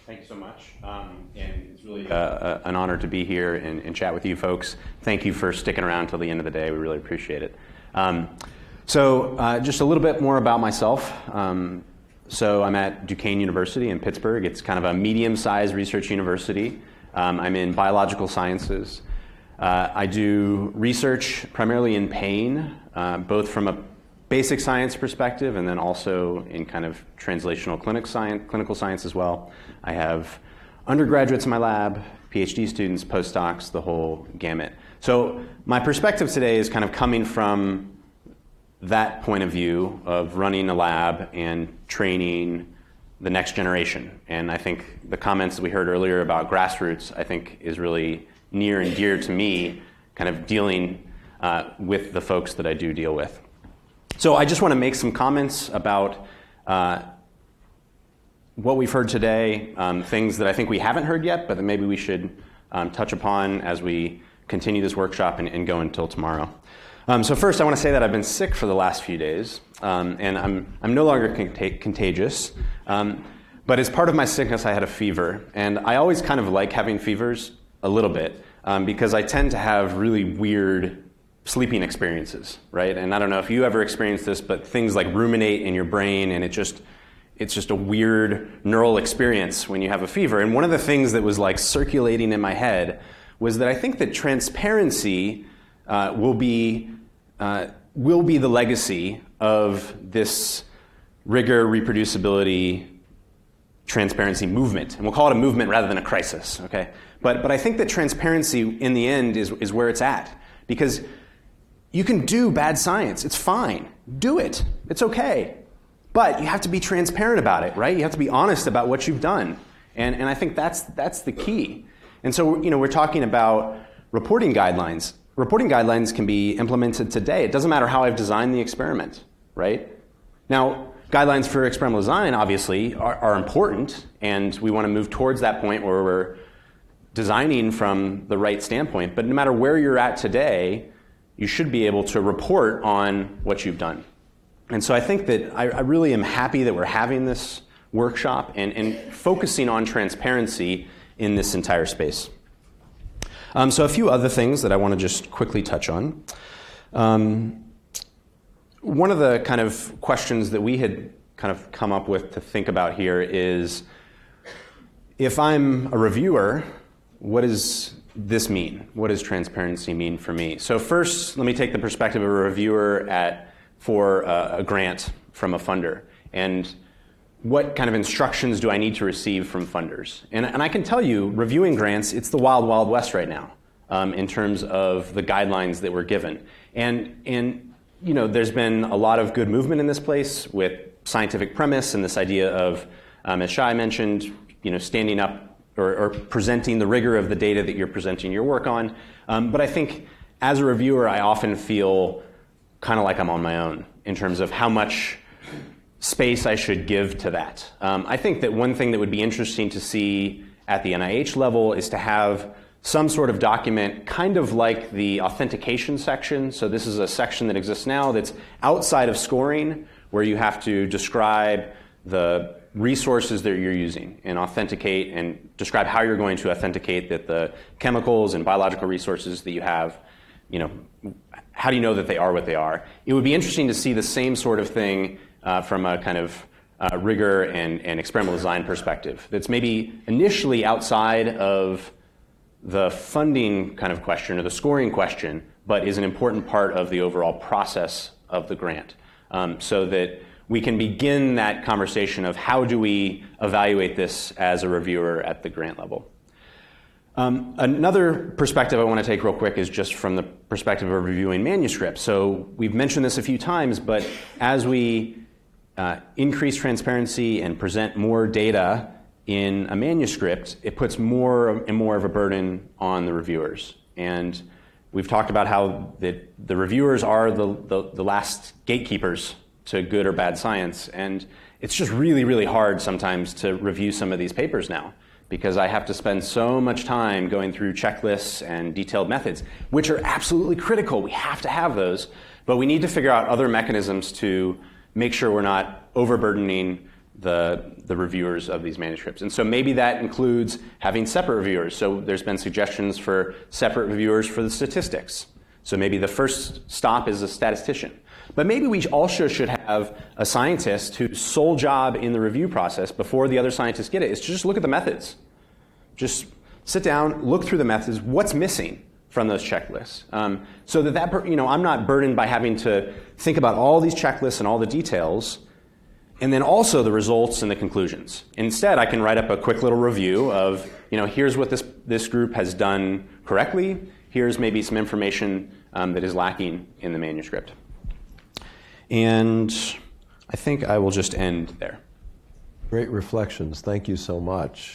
Thank you so much. And it's really an honor to be here and chat with you folks. Thank you for sticking around till the end of the day. We really appreciate it. Just a little bit more about myself. So I'm at Duquesne University in Pittsburgh. It's kind of a medium-sized research university. I'm in biological sciences. I do research primarily in pain, both from a basic science perspective and then also in kind of translational clinical science as well. I have undergraduates in my lab, PhD students, postdocs, the whole gamut. So my perspective today is kind of coming from that point of view of running a lab and training the next generation. And I think the comments that we heard earlier about grassroots, I think is really near and dear to me, kind of dealing with the folks that I do deal with. So I just want to make some comments about what we've heard today, things that I think we haven't heard yet, but that maybe we should touch upon as we continue this workshop and go until tomorrow. So first, I want to say that I've been sick for the last few days, and I'm no longer contagious. But as part of my sickness, I had a fever, and I always kind of like having fevers a little bit because I tend to have really weird sleeping experiences, right? And I don't know if you ever experienced this, but things like ruminate in your brain, and it's just a weird neural experience when you have a fever. And one of the things that was like circulating in my head was that I think that transparency will be the legacy of this rigor, reproducibility, transparency movement. And we'll call it a movement rather than a crisis, okay? But I think that transparency in the end is where it's at, because you can do bad science. It's fine. Do it. It's okay. But you have to be transparent about it, right? You have to be honest about what you've done. And I think that's the key. And so, we're talking about reporting guidelines. Reporting guidelines can be implemented today. It doesn't matter how I've designed the experiment, right? Now, guidelines for experimental design, obviously, are important, and we want to move towards that point where we're designing from the right standpoint. But no matter where you're at today, you should be able to report on what you've done. And so I think that I really am happy that we're having this workshop and focusing on transparency in this entire space. So a few other things that I want to just quickly touch on. One of the kind of questions that we had kind of come up with to think about here is, if I'm a reviewer, what does this mean? What does transparency mean for me? So first, let me take the perspective of a reviewer for a grant from a funder. And what kind of instructions do I need to receive from funders? And I can tell you, reviewing grants, it's the wild, wild west right now in terms of the guidelines that we're given. And there's been a lot of good movement in this place with scientific premise and this idea of, as Shai mentioned, standing up or presenting the rigor of the data that you're presenting your work on. But I think as a reviewer, I often feel kind of like I'm on my own in terms of how much space I should give to that. I think that one thing that would be interesting to see at the NIH level is to have some sort of document kind of like the authentication section. So this is a section that exists now that's outside of scoring, where you have to describe the resources that you're using and authenticate and describe how you're going to authenticate that the chemicals and biological resources that you have, how do you know that they are what they are? It would be interesting to see the same sort of thing from a kind of rigor and experimental design perspective. That's maybe initially outside of the funding kind of question or the scoring question, but is an important part of the overall process of the grant, so that we can begin that conversation of how do we evaluate this as a reviewer at the grant level. Another perspective I want to take real quick is just from the perspective of reviewing manuscripts. So we've mentioned this a few times, but as we increase transparency and present more data in a manuscript, it puts more and more of a burden on the reviewers. And we've talked about how the reviewers are the last gatekeepers to good or bad science. And it's just really, really hard sometimes to review some of these papers now, because I have to spend so much time going through checklists and detailed methods, which are absolutely critical. We have to have those. But we need to figure out other mechanisms to make sure we're not overburdening the reviewers of these manuscripts. And so maybe that includes having separate reviewers. So there's been suggestions for separate reviewers for the statistics. So maybe the first stop is a statistician. But maybe we also should have a scientist whose sole job in the review process before the other scientists get it is to just look at the methods. Just sit down, look through the methods, what's missing from those checklists. So that I'm not burdened by having to think about all these checklists and all the details, and then also the results and the conclusions. Instead, I can write up a quick little review of, here's what this group has done correctly, here's maybe some information that is lacking in the manuscript. And I think I will just end there. Great reflections. Thank you so much.